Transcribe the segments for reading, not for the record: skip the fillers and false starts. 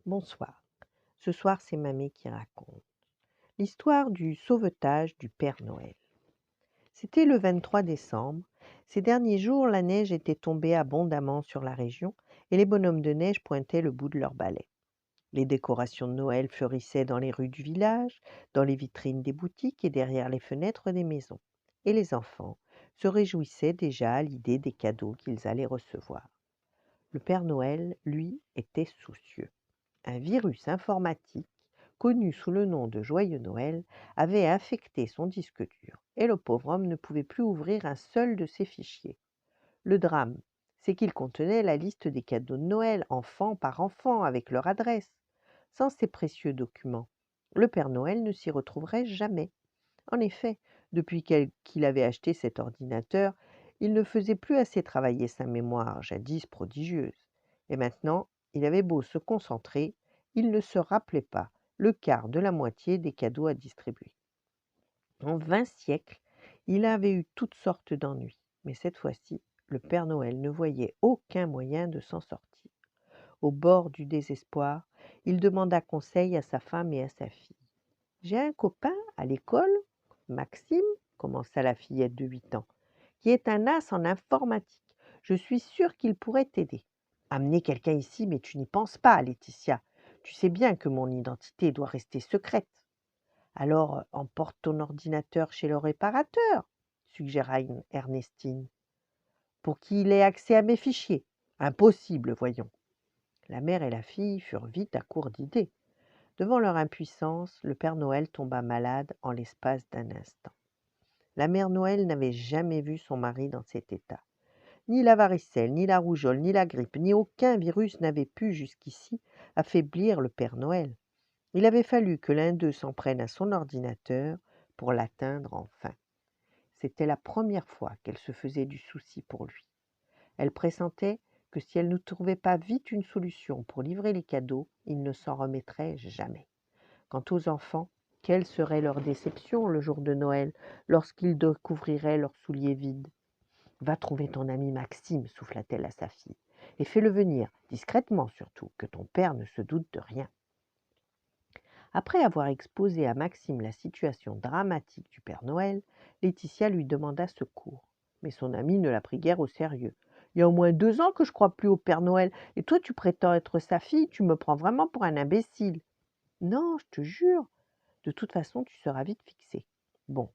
Bonsoir. Ce soir, c'est Mamie qui raconte l'histoire du sauvetage du Père Noël. C'était le 23 décembre. Ces derniers jours, la neige était tombée abondamment sur la région et les bonhommes de neige pointaient le bout de leurs balais. Les décorations de Noël fleurissaient dans les rues du village, dans les vitrines des boutiques et derrière les fenêtres des maisons. Et les enfants se réjouissaient déjà à l'idée des cadeaux qu'ils allaient recevoir. Le Père Noël, lui, était soucieux. Un virus informatique, connu sous le nom de Joyeux Noël, avait infecté son disque dur et le pauvre homme ne pouvait plus ouvrir un seul de ses fichiers. Le drame, c'est qu'il contenait la liste des cadeaux de Noël, enfant par enfant, avec leur adresse. Sans ces précieux documents, le Père Noël ne s'y retrouverait jamais. En effet, depuis qu'il avait acheté cet ordinateur, il ne faisait plus assez travailler sa mémoire, jadis prodigieuse. Et maintenant, il avait beau se concentrer, il ne se rappelait pas le quart de la moitié des cadeaux à distribuer. En 20 siècles, il avait eu toutes sortes d'ennuis, mais cette fois-ci, le Père Noël ne voyait aucun moyen de s'en sortir. Au bord du désespoir, il demanda conseil à sa femme et à sa fille. J'ai un copain à l'école, Maxime, commença la fillette de 8 ans, qui est un as en informatique. Je suis sûre qu'il pourrait t'aider. Amener quelqu'un ici, mais tu n'y penses pas, Laetitia. Tu sais bien que mon identité doit rester secrète. Alors, emporte ton ordinateur chez le réparateur, suggéra Ernestine, pour qu'il ait accès à mes fichiers. Impossible, voyons. La mère et la fille furent vite à court d'idées. Devant leur impuissance, le Père Noël tomba malade en l'espace d'un instant. La mère Noël n'avait jamais vu son mari dans cet état. Ni la varicelle, ni la rougeole, ni la grippe, ni aucun virus n'avait pu jusqu'ici affaiblir le Père Noël. Il avait fallu que l'un d'eux s'en prenne à son ordinateur pour l'atteindre enfin. C'était la première fois qu'elle se faisait du souci pour lui. Elle pressentait que si elle ne trouvait pas vite une solution pour livrer les cadeaux, il ne s'en remettrait jamais. Quant aux enfants, quelle serait leur déception le jour de Noël, lorsqu'ils découvriraient leurs souliers vides. Va trouver ton ami Maxime, souffla-t-elle à sa fille, et fais-le venir, discrètement surtout, que ton père ne se doute de rien. Après avoir exposé à Maxime la situation dramatique du Père Noël, Laetitia lui demanda secours. Mais son ami ne la prit guère au sérieux. Il y a au moins 2 ans que je crois plus au Père Noël, et toi tu prétends être sa fille, tu me prends vraiment pour un imbécile. Non, je te jure. De toute façon, tu seras vite fixé. Bon,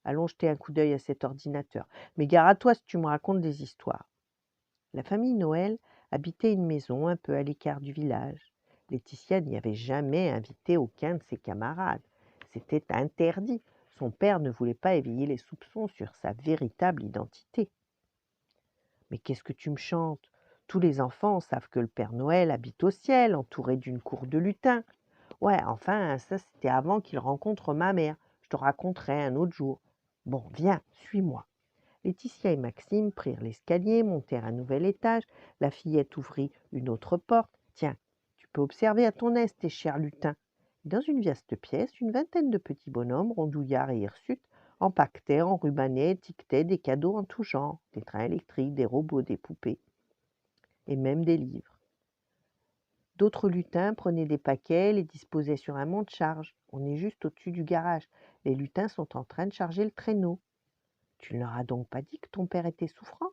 allons jeter un coup d'œil à cet ordinateur. Mais gare à toi si tu me racontes des histoires. La famille Noël habitait une maison un peu à l'écart du village. Laetitia n'y avait jamais invité aucun de ses camarades. C'était interdit. Son père ne voulait pas éveiller les soupçons sur sa véritable identité. Mais qu'est-ce que tu me chantes? Tous les enfants savent que le Père Noël habite au ciel, entouré d'une cour de lutins. Ouais, enfin, ça c'était avant qu'il rencontre ma mère. Je te raconterai un autre jour. Bon, viens, suis-moi. Laetitia et Maxime prirent l'escalier, montèrent un nouvel étage. La fillette ouvrit une autre porte. Tiens, tu peux observer à ton aise tes chers lutins. Dans une vaste pièce, une vingtaine de petits bonhommes, rondouillards et hirsutes, empaquetaient, enrubanaient, étiquetaient des cadeaux en tout genre, des trains électriques, des robots, des poupées, et même des livres. D'autres lutins prenaient des paquets, les disposaient sur un monte-charge. On est juste au-dessus du garage. Les lutins sont en train de charger le traîneau. Tu ne leur as donc pas dit que ton père était souffrant?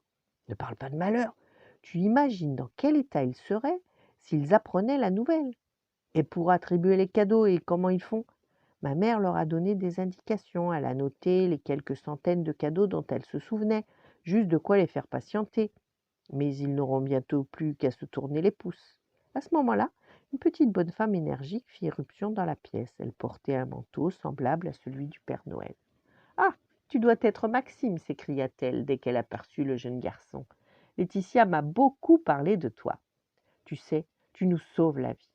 Ne parle pas de malheur. Tu imagines dans quel état ils seraient s'ils apprenaient la nouvelle? Et pour attribuer les cadeaux, et comment ils font? Ma mère leur a donné des indications. Elle a noté les quelques centaines de cadeaux dont elle se souvenait, juste de quoi les faire patienter. Mais ils n'auront bientôt plus qu'à se tourner les pouces. À ce moment-là, une petite bonne femme énergique fit irruption dans la pièce. Elle portait un manteau semblable à celui du Père Noël. Ah, tu dois être Maxime, s'écria-t-elle dès qu'elle aperçut le jeune garçon. Laetitia m'a beaucoup parlé de toi. Tu sais, tu nous sauves la vie.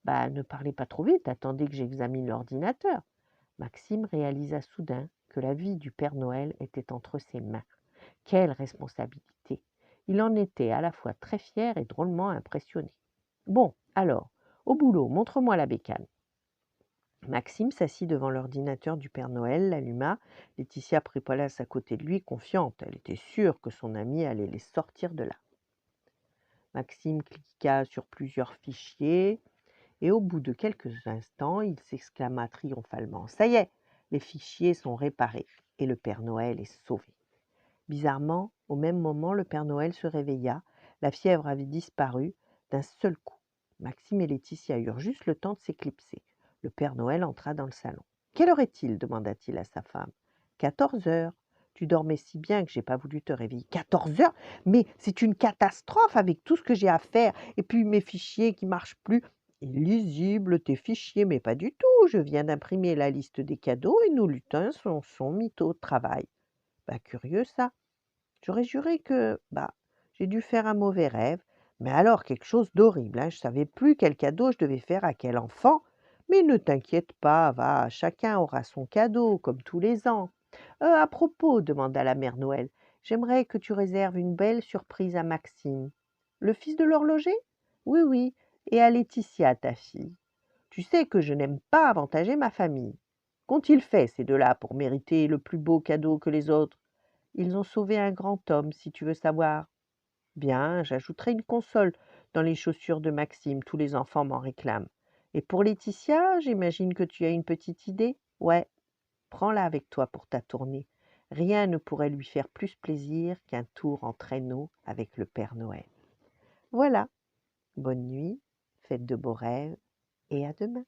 Bah, ne parlez pas trop vite, attendez que j'examine l'ordinateur. Maxime réalisa soudain que la vie du Père Noël était entre ses mains. Quelle responsabilité! Il en était à la fois très fier et drôlement impressionné. Bon, alors, au boulot, montre-moi la bécane. Maxime s'assit devant l'ordinateur du Père Noël, l'alluma. Laetitia prit place à côté de lui, confiante. Elle était sûre que son ami allait les sortir de là. Maxime cliqua sur plusieurs fichiers et au bout de quelques instants, il s'exclama triomphalement: Ça y est, les fichiers sont réparés et le Père Noël est sauvé. Bizarrement, au même moment, le Père Noël se réveilla, la fièvre avait disparu d'un seul coup. Maxime et Laetitia eurent juste le temps de s'éclipser. Le Père Noël entra dans le salon. Quelle heure est-il demanda-t-il à sa femme. 14 heures. Tu dormais si bien que j'ai pas voulu te réveiller. 14 heures. Mais c'est une catastrophe avec tout ce que j'ai à faire. Et puis mes fichiers qui marchent plus. Illisible tes fichiers, mais pas du tout. Je viens d'imprimer la liste des cadeaux et nos lutins sont mis au travail. Bah curieux ça. J'aurais juré que, j'ai dû faire un mauvais rêve, mais alors quelque chose d'horrible, hein. Je savais plus quel cadeau je devais faire à quel enfant. Mais ne t'inquiète pas, va, chacun aura son cadeau, comme tous les ans. À propos, demanda la mère Noël, j'aimerais que tu réserves une belle surprise à Maxime. Le fils de l'horloger? Oui, oui, et à Laetitia, ta fille. Tu sais que je n'aime pas avantager ma famille. Qu'ont-ils fait, ces deux-là, pour mériter le plus beau cadeau que les autres? Ils ont sauvé un grand homme, si tu veux savoir. Bien, j'ajouterai une console dans les chaussures de Maxime, tous les enfants m'en réclament. Et pour Laetitia, j'imagine que tu as une petite idée? Ouais, prends-la avec toi pour ta tournée. Rien ne pourrait lui faire plus plaisir qu'un tour en traîneau avec le Père Noël. Voilà, bonne nuit, faites de beaux rêves et à demain.